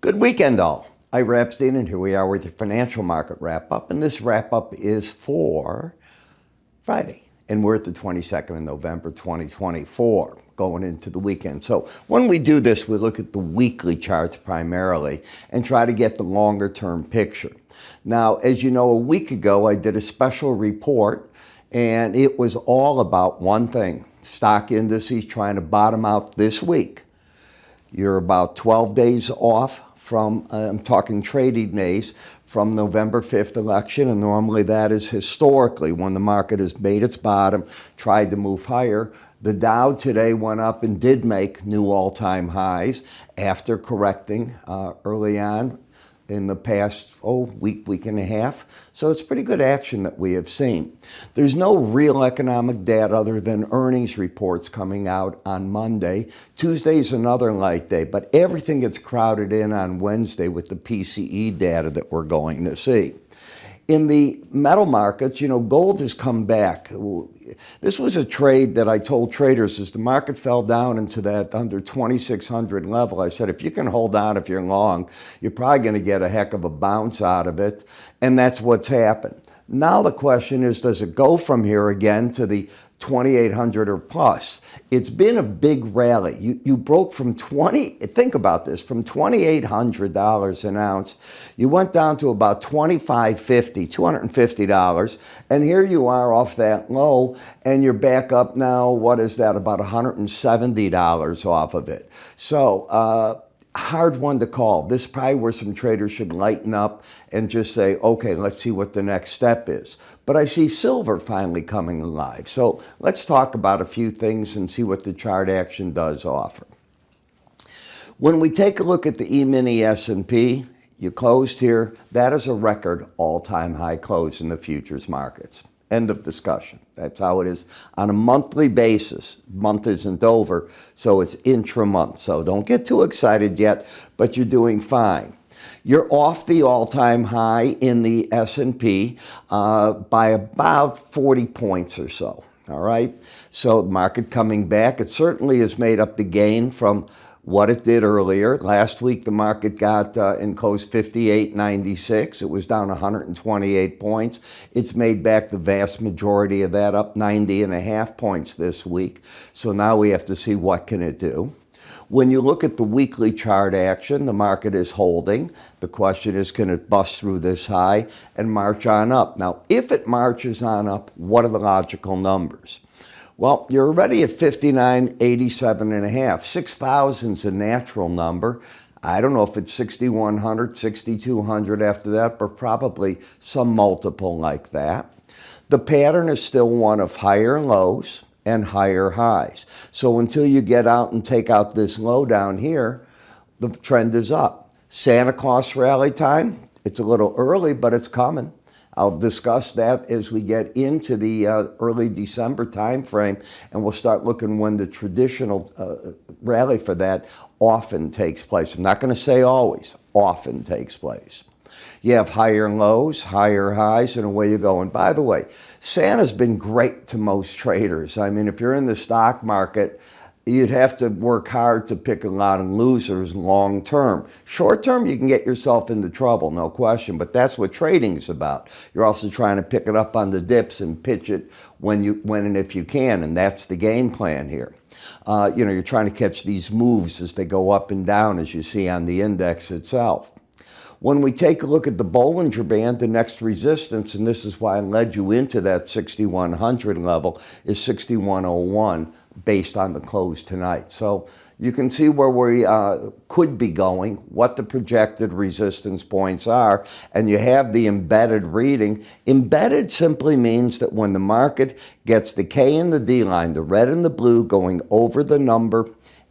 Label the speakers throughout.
Speaker 1: Good weekend, all. Ira Epstein, and here we are with your financial market wrap-up. And this wrap-up is for Friday. And we're at the 22nd of November, 2024, going into the weekend. So when we do this, we look at the weekly charts primarily and try to get the longer-term picture. Now, as you know, a week ago, I did a special report, and it was all about one thing: stock indices trying to bottom out this week. You're about 12 days off from, I'm talking trading days, from November 5th election, and normally that is historically when the market has made its bottom, tried to move higher. The Dow today went up and did make new all-time highs after correcting early on in the past week and a half. So it's pretty good action that we have seen. There's no real economic data other than earnings reports coming out on Monday. Tuesday's another light day, but everything gets crowded in on Wednesday with the PCE data that we're going to see. In the metal markets, gold has come back. This was a trade that I told traders as the market fell down into that under 2,600 level. I said, if you can hold on, if you're long, you're probably going to get a heck of a bounce out of it. And that's what's happened. Now the question is, does it go from here again to the 2,800 or plus? It's been a big rally. You broke from think about this, from $2,800 an ounce, you went down to about $2,550, $250, and here you are off that low, and you're back up now, what is that, about $170 off of it. So, hard one to call. This is probably where some traders should lighten up and just say, okay, let's see what the next step is. But I see silver finally coming alive. So let's talk about a few things and see what the chart action does offer. When we take a look at the E-mini S&P, you closed here. That is a record all-time high close in the futures markets. End of discussion. That's how it is on a monthly basis. Month isn't over, so it's intra-month. So don't get too excited yet, but you're doing fine. You're off the all-time high in the S&P by about 40 points or so. All right? So the market coming back. It certainly has made up the gain from what it did earlier. Last week, the market got and closed 58.96. It was down 128 points. It's made back the vast majority of that, up 90.5 points this week. So now we have to see what can it do. When you look at the weekly chart action, the market is holding. The question is, can it bust through this high and march on up? Now, if it marches on up, what are the logical numbers? Well, you're already at 59.87.5. 6,000 is a natural number. I don't know if it's 6,100, 6,200 after that, but probably some multiple like that. The pattern is still one of higher lows and higher highs. So until you get out and take out this low down here, the trend is up. Santa Claus rally time, it's a little early, but it's coming. I'll discuss that as we get into the early December timeframe, and we'll start looking when the traditional rally for that often takes place. I'm not going to say always, often takes place. You have higher lows, higher highs, and away you go. And by the way, Santa's been great to most traders. I mean, if you're in the stock market, you'd have to work hard to pick a lot of losers long term. Short term, you can get yourself into trouble, no question, but that's what trading is about. You're also trying to pick it up on the dips and pitch it when and if you can, and that's the game plan here. You're trying to catch these moves as they go up and down, as you see on the index itself. When we take a look at the Bollinger Band, the next resistance, and this is why I led you into that 6,100 level, is 6,101 based on the close tonight. So you can see where we could be going, what the projected resistance points are, and you have the embedded reading. Embedded simply means that when the market gets the K and the D line, the red and the blue, going over the number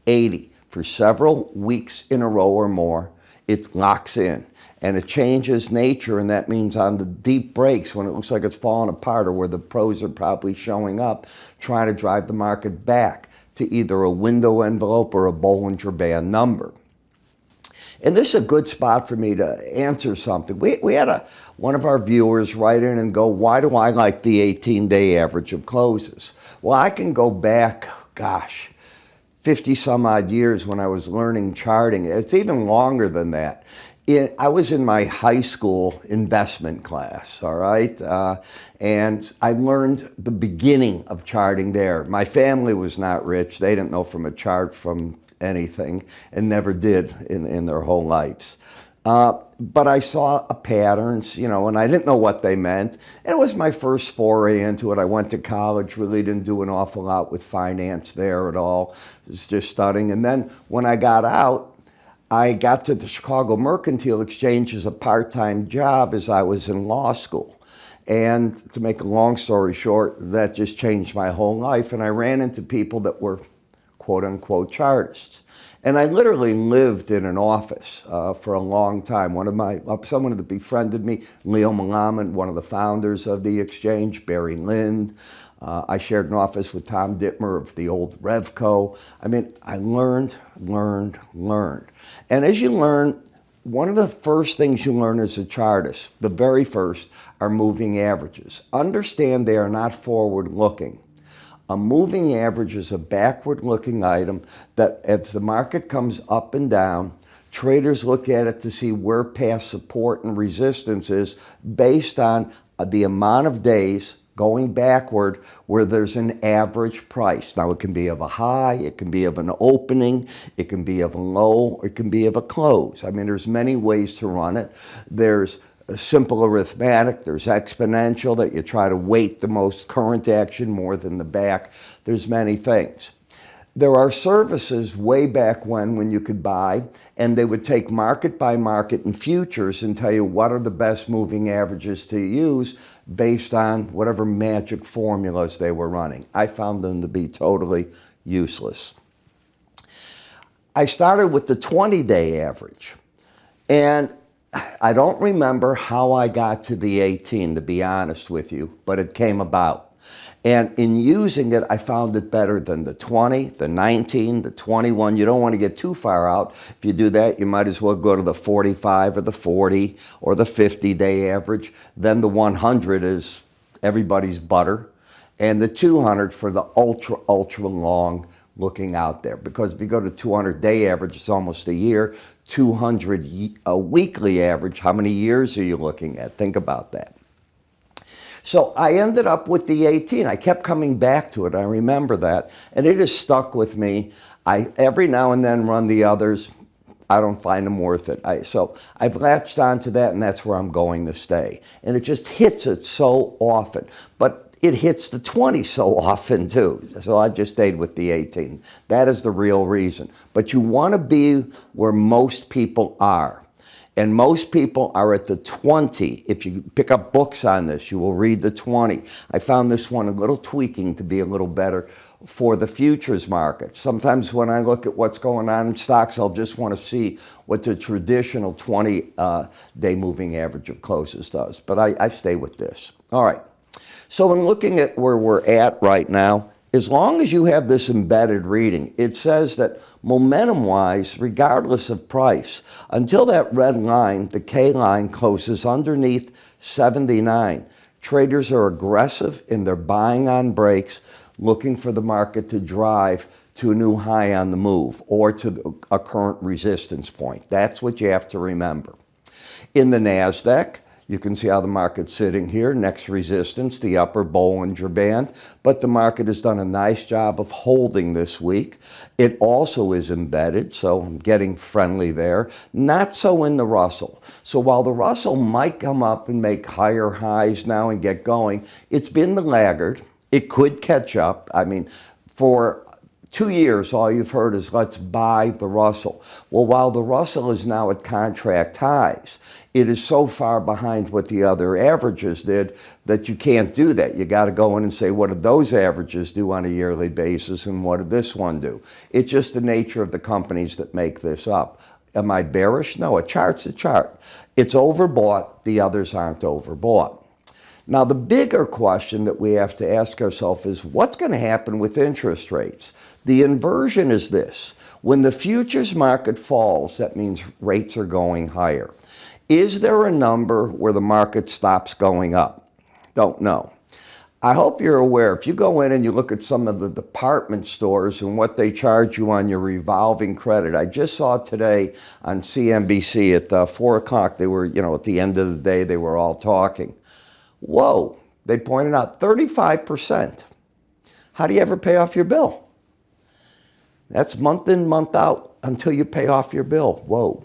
Speaker 1: 80 for several weeks in a row or more, it locks in. And it changes nature, and that means on the deep breaks, when it looks like it's falling apart or where the pros are probably showing up, trying to drive the market back to either a window envelope or a Bollinger Band number. And this is a good spot for me to answer something. We had one of our viewers write in and go, why do I like the 18-day average of closes? Well, I can go back, 15 50 some odd years when I was learning charting. It's even longer than that. I was in my high school investment class, all right? And I learned the beginning of charting there. My family was not rich. They didn't know from a chart from anything and never did in their whole lives. But I saw patterns, you know, and I didn't know what they meant. And it was my first foray into it. I went to college, really didn't do an awful lot with finance there at all. It was just studying. And then when I got out, I got to the Chicago Mercantile Exchange as a part-time job as I was in law school. And to make a long story short, that just changed my whole life. And I ran into people that were quote-unquote chartists. And I literally lived in an office for a long time. Someone that befriended me, Leo Malaman, one of the founders of the exchange, Barry Linn. I shared an office with Tom Dittmer of the old Revco. I mean, I learned. And as you learn, one of the first things you learn as a chartist, the very first, are moving averages. Understand they are not forward-looking. A moving average is a backward-looking item that as the market comes up and down, traders look at it to see where past support and resistance is based on the amount of days going backward where there's an average price. Now it can be of a high, it can be of an opening, it can be of a low, or it can be of a close. I mean, there's many ways to run it. There's simple arithmetic, there's exponential that you try to weight the most current action more than the back. There's many things. There are services way back when you could buy, and they would take market by market and futures and tell you what are the best moving averages to use based on whatever magic formulas they were running. I found them to be totally useless. I started with the 20-day average, and I don't remember how I got to the 18, to be honest with you, but it came about. And in using it, I found it better than the 20, the 19, the 21. You don't want to get too far out. If you do that, you might as well go to the 45 or the 40 or the 50-day average. Then the 100 is everybody's butter. And the 200 for the ultra long looking out there. Because if you go to 200-day average, it's almost a year. 200 a weekly average, how many years are you looking at? Think about that. So I ended up with the 18. I kept coming back to it. I remember that. And it has stuck with me. I every now and then run the others. I don't find them worth it. So I've latched onto that, and that's where I'm going to stay. And it just hits it so often. But it hits the 20 so often, too. So I've just stayed with the 18. That is the real reason. But you want to be where most people are. And most people are at the 20. If you pick up books on this, you will read the 20. I found this one a little tweaking to be a little better for the futures market. Sometimes when I look at what's going on in stocks, I'll just want to see what the traditional 20-day moving average of closes does. But I stay with this. All right. So in looking at where we're at right now, as long as you have this embedded reading, it says that momentum-wise, regardless of price, until that red line, the K line, closes underneath 79, traders are aggressive in their buying on breaks, looking for the market to drive to a new high on the move or to a current resistance point. That's what you have to remember. In the Nasdaq, you can see how the market's sitting here. Next resistance, the upper Bollinger Band. But the market has done a nice job of holding this week. It also is embedded, so I'm getting friendly there. Not so in the Russell. So while the Russell might come up and make higher highs now and get going, it's been the laggard. It could catch up. I mean, for 2 years, all you've heard is let's buy the Russell. Well, while the Russell is now at contract highs, it is so far behind what the other averages did that you can't do that. You got to go in and say, what did those averages do on a yearly basis and what did this one do? It's just the nature of the companies that make this up. Am I bearish? No, a chart's a chart. It's overbought. The others aren't overbought. Now, the bigger question that we have to ask ourselves is what's going to happen with interest rates? The inversion is this. When the futures market falls, that means rates are going higher. Is there a number where the market stops going up? Don't know. I hope you're aware, if you go in and you look at some of the department stores and what they charge you on your revolving credit. I just saw today on CNBC at 4 o'clock, they were, at the end of the day, they were all talking. Whoa, they pointed out 35%. How do you ever pay off your bill? That's month in, month out until you pay off your bill. Whoa.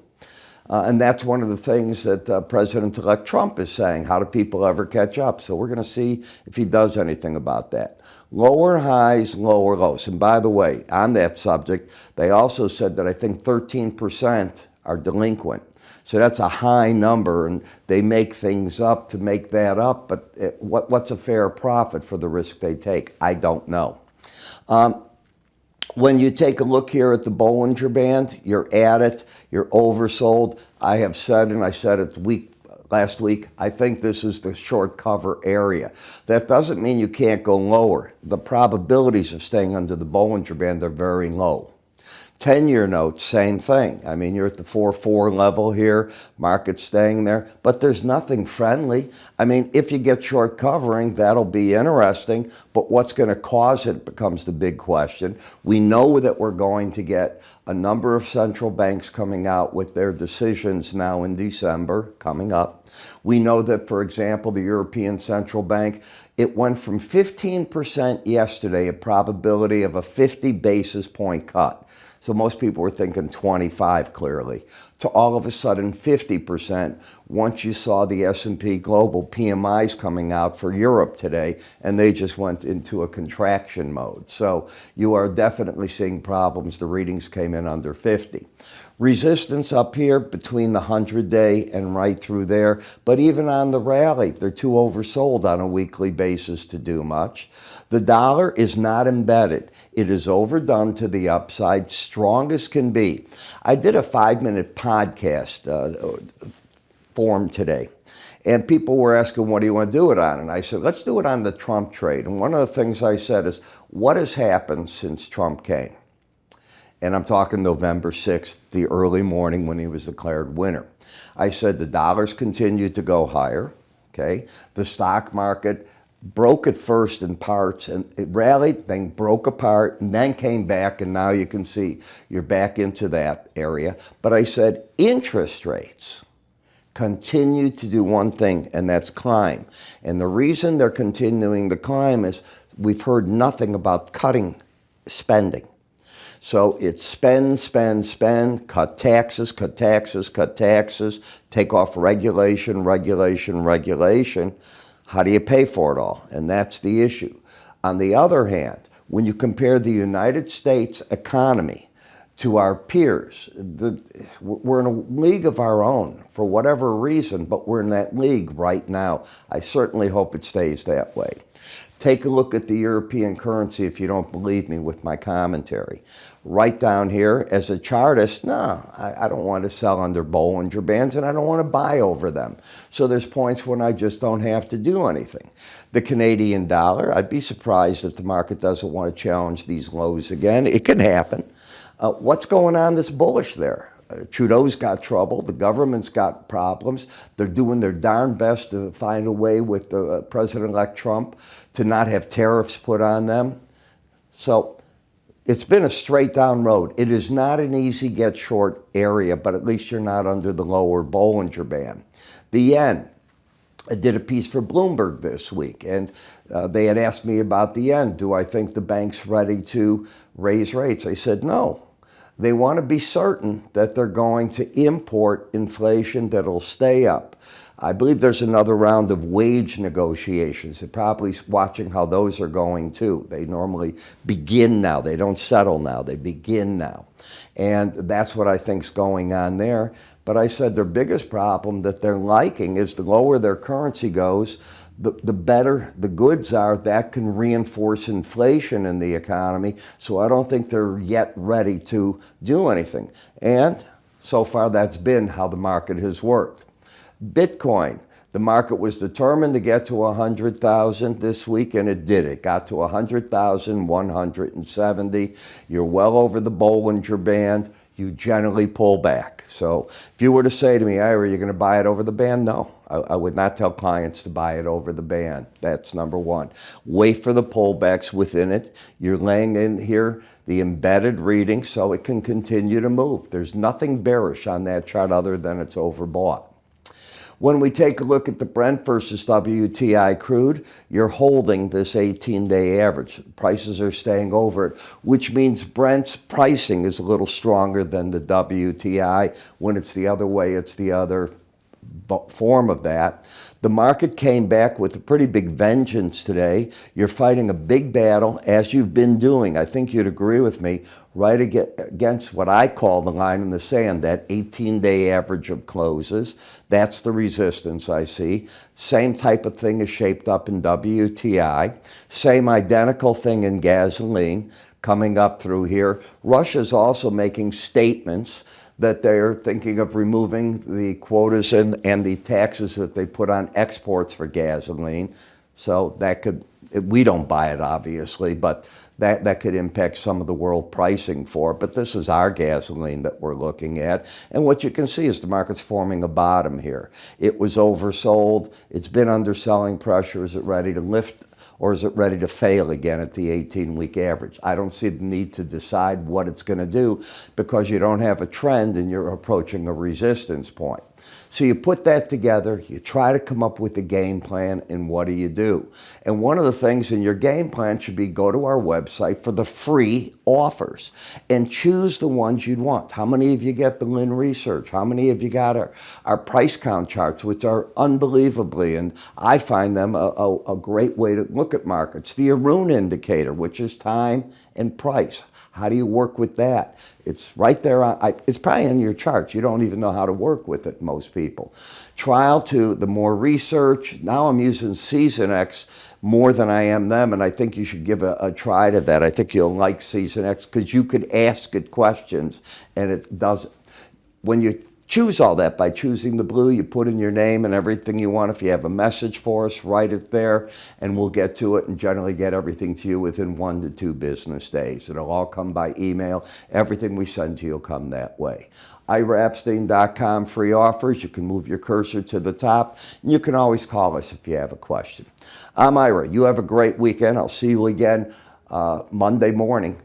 Speaker 1: And that's one of the things that President-elect Trump is saying. How do people ever catch up? So we're going to see if he does anything about that. Lower highs, lower lows. And by the way, on that subject, they also said that I think 13% are delinquent. So that's a high number, and they make things up to make that up. But what's a fair profit for the risk they take? I don't know. When you take a look here at the Bollinger Band, you're at it, you're oversold. I have said, and I said it last week, I think this is the short cover area. That doesn't mean you can't go lower. The probabilities of staying under the Bollinger Band are very low. 10-year notes, same thing. I mean, you're at the 4.4 level here, market staying there, but there's nothing friendly. I mean, if you get short covering, that'll be interesting, but what's going to cause it becomes the big question. We know that we're going to get a number of central banks coming out with their decisions now in December, coming up. We know that, for example, the European Central Bank, it went from 15% yesterday, a probability of a 50 basis point cut. So most people were thinking 25 clearly, to all of a sudden 50% once you saw the S&P Global PMIs coming out for Europe today, and they just went into a contraction mode. So you are definitely seeing problems. The readings came in under 50. Resistance up here between the 100-day and right through there. But even on the rally, they're too oversold on a weekly basis to do much. The dollar is not embedded. It is overdone to the upside, strong as can be. I did a 5-minute podcast form today. And people were asking, what do you want to do it on? And I said, let's do it on the Trump trade. And one of the things I said is, what has happened since Trump came? And I'm talking November 6th, the early morning when he was declared winner. I said the dollars continued to go higher, okay? The stock market broke at first in parts, and it rallied, then broke apart, and then came back, and now you can see you're back into that area. But I said interest rates continue to do one thing, and that's climb. And the reason they're continuing to climb is we've heard nothing about cutting spending. So it's spend, spend, spend, cut taxes, cut taxes, cut taxes, take off regulation, regulation, regulation. How do you pay for it all? And that's the issue. On the other hand, when you compare the United States economy to our peers, we're in a league of our own for whatever reason, but we're in that league right now. I certainly hope it stays that way. Take a look at the European currency if you don't believe me with my commentary. Right down here, as a chartist, no, I don't want to sell under Bollinger Bands, and I don't want to buy over them. So there's points when I just don't have to do anything. The Canadian dollar, I'd be surprised if the market doesn't want to challenge these lows again. It can happen. What's going on that's bullish there? Trudeau's got trouble. The government's got problems. They're doing their darn best to find a way with President-elect Trump to not have tariffs put on them. So it's been a straight down road. It is not an easy get short area, but at least you're not under the lower Bollinger Band. The yen. I did a piece for Bloomberg this week, and they had asked me about the yen. Do I think the bank's ready to raise rates? I said no. They want to be certain that they're going to import inflation that'll stay up. I believe there's another round of wage negotiations. They're probably watching how those are going too. They normally begin now. They don't settle now. They begin now. And that's what I think's going on there. But I said their biggest problem that they're liking is the lower their currency goes, the better the goods are. That can reinforce inflation in the economy. So I don't think they're yet ready to do anything. And so far, that's been how the market has worked. Bitcoin. The market was determined to get to 100,000 this week, and it did. It got to 100,170. You're well over the Bollinger Band. you generally pull back. So if you were to say to me, Ira, you're going to buy it over the band? No, I would not tell clients to buy it over the band. That's number one. Wait for the pullbacks within it. You're laying in here the embedded reading so it can continue to move. There's nothing bearish on that chart other than it's overbought. When we take a look at the Brent versus WTI crude, you're holding this 18-day average. Prices are staying over it, which means Brent's pricing is a little stronger than the WTI. When it's the other way, it's the other form of that. The market came back with a pretty big vengeance today. You're fighting a big battle, as you've been doing. I think you'd agree with me, right against what I call the line in the sand, that 18-day average of closes. That's the resistance I see. Same type of thing is shaped up in WTI. Same identical thing in gasoline coming up through here. Russia's also making statements that they're thinking of removing the quotas and the taxes that they put on exports for gasoline. So that could, we don't buy it obviously, but that could impact some of the world pricing for it. But this is our gasoline that we're looking at. And what you can see is the market's forming a bottom here. It was oversold. It's been under selling pressure. Is it ready to lift? Or is it ready to fail again at the 18-week average? I don't see the need to decide what it's going to do because you don't have a trend and you're approaching a resistance point. So you put that together, you try to come up with a game plan, and what do? And one of the things in your game plan should be go to our website for the free offers and choose the ones you'd want. How many of you get the Linn research? How many of you got our price count charts, which are unbelievably, and I find them a great way to look at markets. The Arun indicator, which is time and price. How do you work with that? It's right there. It's probably in your charts. You don't even know how to work with it, most people. Trial 2, the more research. Now I'm using SeasonX more than I am them, and I think you should give a try to that. I think you'll like SeasonX because you could ask it questions, and it does. When you choose all that by choosing the blue, you put in your name and everything you want. If you have a message for us, write it there, and we'll get to it and generally get everything to you within 1 to 2 business days. It'll all come by email. Everything we send to you will come that way. IraEpstein.com, free offers. You can move your cursor to the top, and you can always call us if you have a question. I'm Ira. You have a great weekend. I'll see you again Monday morning.